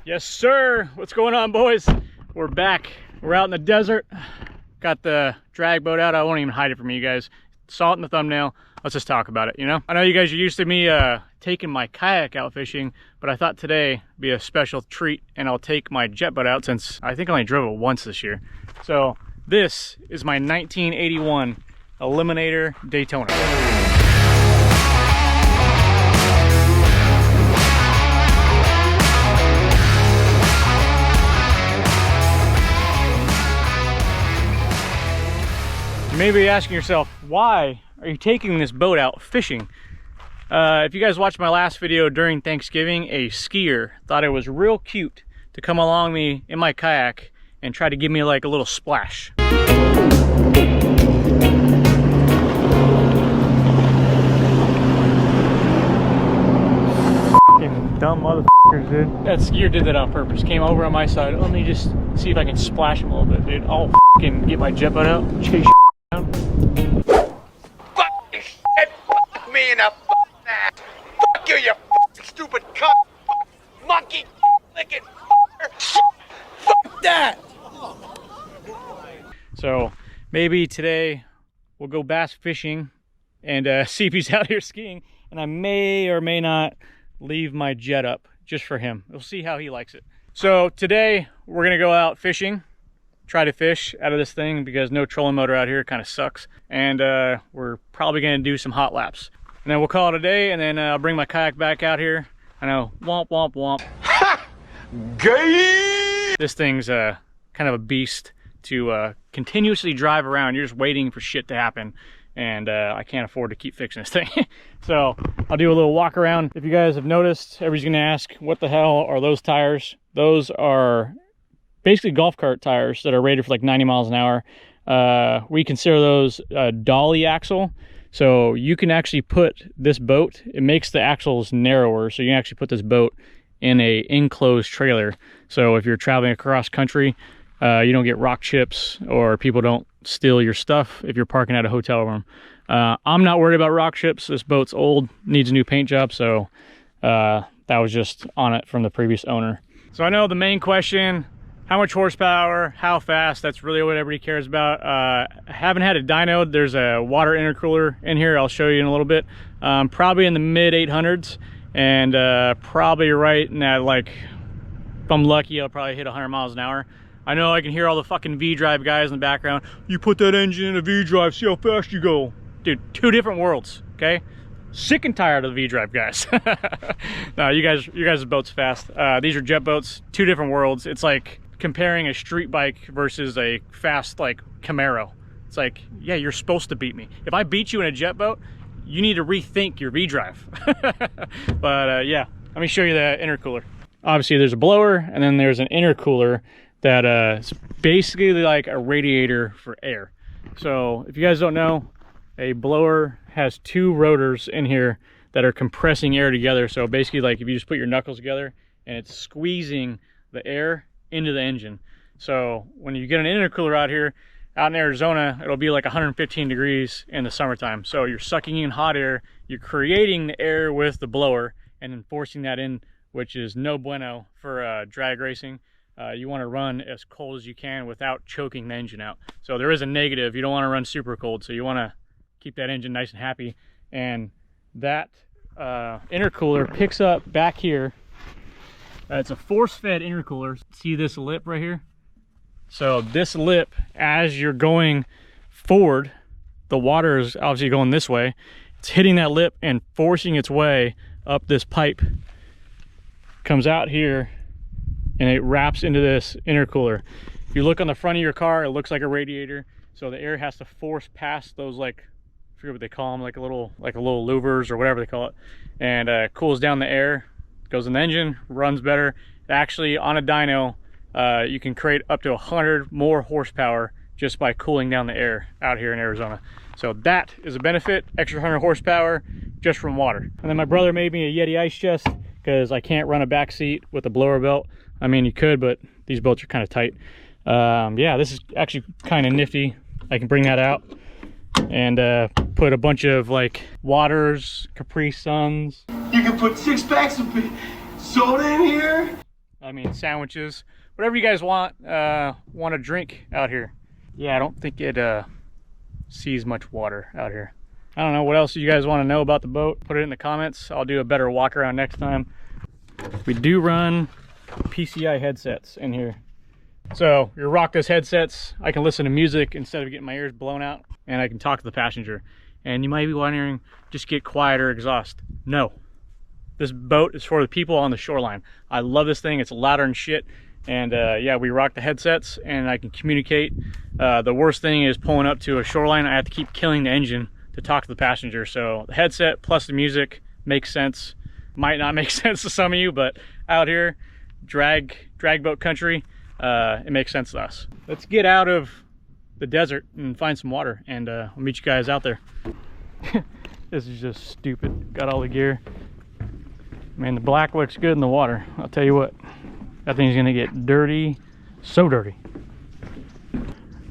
Yes, sir. What's going on, boys? We're back. We're out in the desert. Got the drag boat out. I won't even hide it from you guys. Saw it in the thumbnail. Let's just talk about it, you know? I know you guys are used to me taking my kayak out fishing, but I thought today would be a special treat, and I'll take my jet boat out since I think I only drove it once this year. So this is my 1981 Eliminator Daytona. You may be asking yourself, why are you taking this boat out fishing? If you guys watched my last video during Thanksgiving, a skier thought it was real cute to come along me in my kayak and try to give me like a little splash. Fucking dumb motherfuckers, dude. That skier did that on purpose. Came over on my side. Let me just see if I can splash him a little bit, dude. I'll fucking get my jet boat out, chase down. Fuck shit, fuck me in the ass. Fuck you, you stupid cunt, monkey, licking fuck that. So maybe today we'll go bass fishing and see if he's out here skiing, and I may or may not leave my jet up just for him. We'll see how he likes it. So today we're gonna go out fishing, try to fish out of this thing because no trolling motor out here kind of sucks, and we're probably gonna do some hot laps, and then we'll call it a day, and then I'll bring my kayak back out here. I know, womp womp womp. Ha! Gay! This thing's kind of a beast to continuously drive around. You're just waiting for shit to happen, and I can't afford to keep fixing this thing. So I'll do a little walk around. If you guys have noticed, everybody's gonna ask, what the hell are those tires? Those are basically golf cart tires that are rated for like 90 miles an hour. We consider those a dolly axle. So you can actually put this boat, it makes the axles narrower, so you can actually put this boat in a enclosed trailer. So if you're traveling across country, you don't get rock chips or people don't steal your stuff if you're parking at a hotel room. I'm not worried about rock chips. This boat's old, needs a new paint job, so that was just on it from the previous owner. So I know the main question, how much horsepower, how fast, that's really what everybody cares about. I haven't had a dyno. There's a water intercooler in here. I'll show you in a little bit. Probably in the mid 800s, and probably right in that, like, if I'm lucky, I'll probably hit 100 miles an hour. I know I can hear all the fucking V-Drive guys in the background. You put that engine in a V-Drive, see how fast you go. Dude, two different worlds, okay? Sick and tired of the V-Drive guys. No, you guys' boat's fast. These are jet boats, two different worlds. It's like comparing a street bike versus a fast, like, Camaro. It's like, yeah, you're supposed to beat me. If I beat you in a jet boat, you need to rethink your V-Drive. But yeah, let me show you the intercooler. Obviously there's a blower, and then there's an intercooler that is basically like a radiator for air. So if you guys don't know, a blower has two rotors in here that are compressing air together. So basically, like, if you just put your knuckles together and it's squeezing the air into the engine. So when you get an intercooler out here, out in Arizona, it'll be like 115 degrees in the summertime. So you're sucking in hot air, you're creating the air with the blower and then forcing that in, which is no bueno for drag racing. You want to run as cold as you can without choking the engine out. So there is a negative. You don't want to run super cold, so you want to keep that engine nice and happy. And that intercooler picks up back here. It's a force-fed intercooler. See this lip right here? So this lip, as you're going forward, the water is obviously going this way. It's hitting that lip and forcing its way up this pipe. Comes out here, and it wraps into this intercooler. If you look on the front of your car, it looks like a radiator. So the air has to force past those, like, I forget what they call them, like a little louvers or whatever they call it, and cools down the air, goes in the engine, runs better. Actually, on a dyno, you can create up to 100 more horsepower just by cooling down the air out here in Arizona. So that is a benefit, extra 100 horsepower just from water. And then my brother made me a Yeti ice chest because I can't run a back seat with a blower belt. I mean, you could, but these bolts are kind of tight. Yeah, this is actually kind of nifty. I can bring that out and put a bunch of like waters, Capri Suns. You can put 6 packs of soda in here. I mean, sandwiches, whatever you guys want to drink out here. Yeah, I don't think it sees much water out here. I don't know what else you guys want to know about the boat. Put it in the comments. I'll do a better walk around next time. We do run PCI headsets in here. So your Rockless headsets, I can listen to music instead of getting my ears blown out, and I can talk to the passenger. And you might be wondering, just get quieter exhaust. No. This boat is for the people on the shoreline. I love this thing. It's louder than shit. And yeah, we rock the headsets and I can communicate. The worst thing is pulling up to a shoreline. I have to keep killing the engine to talk to the passenger. So the headset plus the music makes sense. Might not make sense to some of you, but out here, drag boat country, it makes sense to us. Let's get out of the desert and find some water, and I'll meet you guys out there. This is just stupid. Got all the gear. Man, the black looks good in the water. I'll tell you what, that thing's gonna get dirty, so dirty.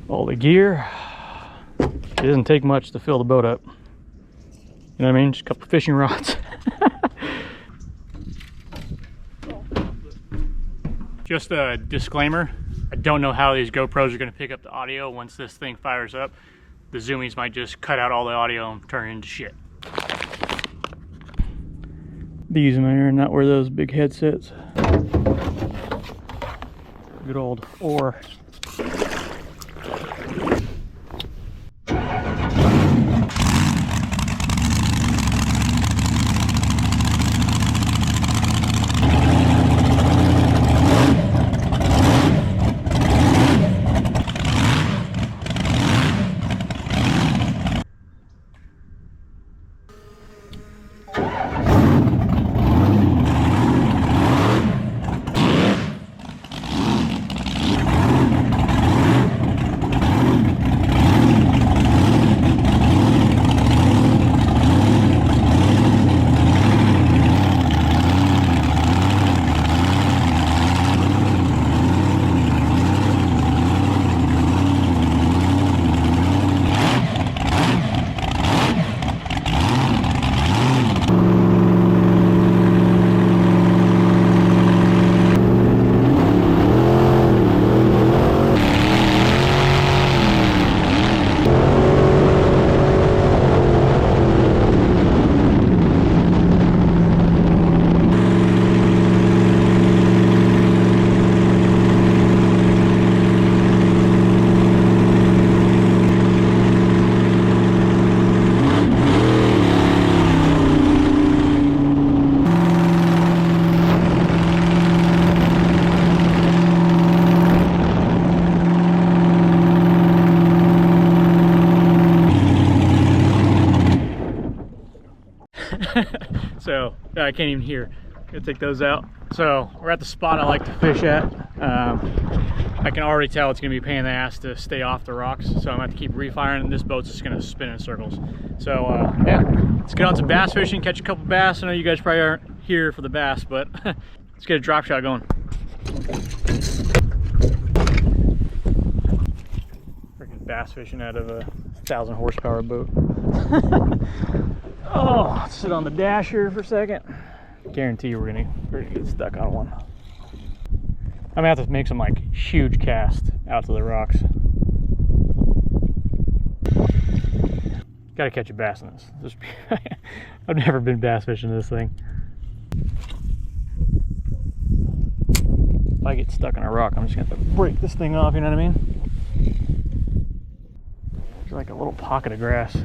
All the gear. It doesn't take much to fill the boat up. You know what I mean? Just a couple fishing rods. Just a disclaimer, I don't know how these GoPros are gonna pick up the audio once this thing fires up. The zoomies might just cut out all the audio and turn it into shit. These in there, not where those big headsets. Good old oar. So I can't even hear. Gonna take those out. So we're at the spot I like to fish at. I can already tell it's gonna be a pain in the ass to stay off the rocks, so I'm gonna have to keep refiring, and this boat's just gonna spin in circles. So yeah, let's get on some bass fishing, catch a couple bass. I know you guys probably aren't here for the bass, but let's get a drop shot going. Freaking bass fishing out of a 1,000 horsepower boat. Oh, let's sit on the dash here for a second. Guarantee we're gonna get stuck on one. I'm gonna have to make some like huge cast out to the rocks. Gotta catch a bass in this. I've never been bass fishing this thing. If I get stuck on a rock, I'm just gonna have to break this thing off, you know what I mean? There's like a little pocket of grass.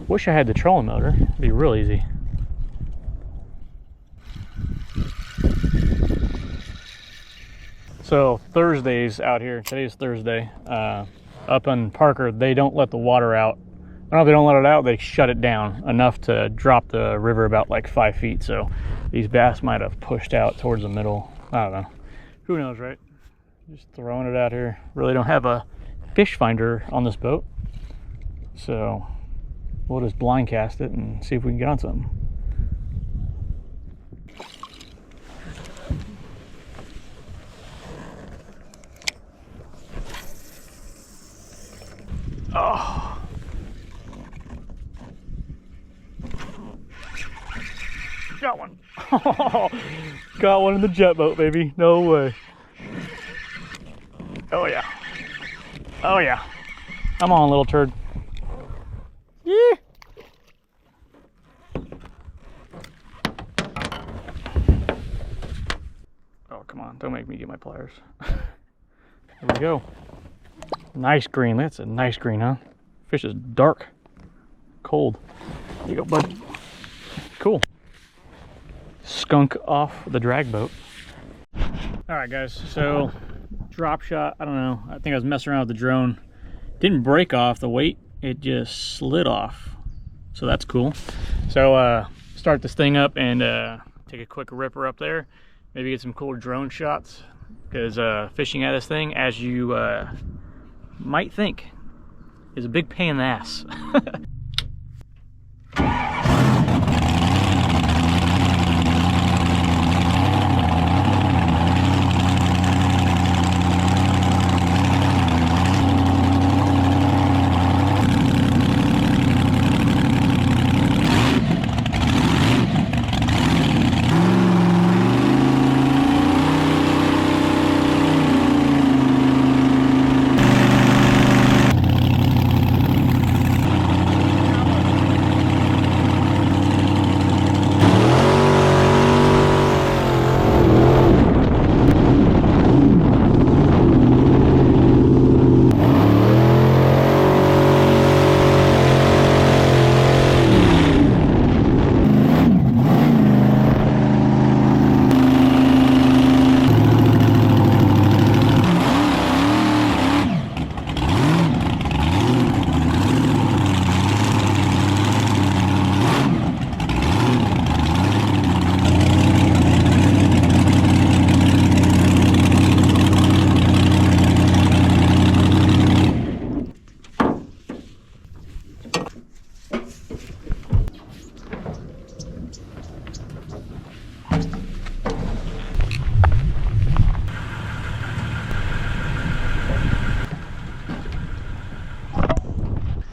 Wish I had the trolling motor. It'd be real easy. So Thursdays out here, today's Thursday, up in Parker, they don't let the water out. I don't know if they don't let it out, they shut it down enough to drop the river about like 5 feet. So these bass might have pushed out towards the middle. I don't know. Who knows, right? Just throwing it out here. Really don't have a fish finder on this boat. So we'll just blind cast it and see if we can get on something. Oh. Got one. Got one in the jet boat, baby. No way. Oh yeah. Oh yeah. Come on, little turd. Yeah. Oh, come on. Don't make me get my pliers. There we go. Nice green. That's a nice green, huh? Fish is dark. Cold. There you go, bud. Cool. Skunk off the drag boat. All right, guys. So, drop shot. I don't know. I think I was messing around with the drone. Didn't break off the weight. It just slid off. So that's cool. So, start this thing up and take a quick ripper up there. Maybe get some cool drone shots. Because fishing at this thing, as you might think, is a big pain in the ass.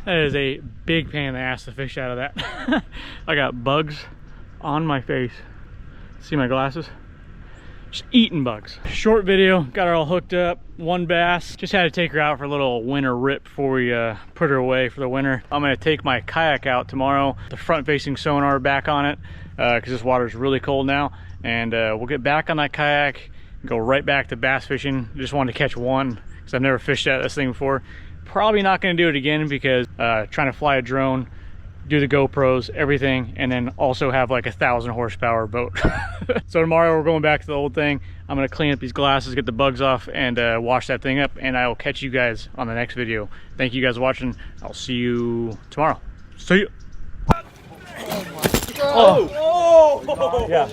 That is a big pain in the ass to fish out of that. I got bugs on my face. See my glasses? Just eating bugs. Short video, got her all hooked up, one bass. Just had to take her out for a little winter rip before we put her away for the winter. I'm gonna take my kayak out tomorrow, the front facing sonar back on it, because this water is really cold now. And we'll get back on that kayak and go right back to bass fishing. Just wanted to catch one, because I've never fished at this thing before. Probably not going to do it again because trying to fly a drone, do the GoPros, everything, and then also have like 1,000 horsepower boat. So tomorrow we're going back to the old thing. I'm going to clean up these glasses, get the bugs off, and wash that thing up, and I will catch you guys on the next video. Thank you guys for watching. I'll see you tomorrow. See you. Oh! Yeah.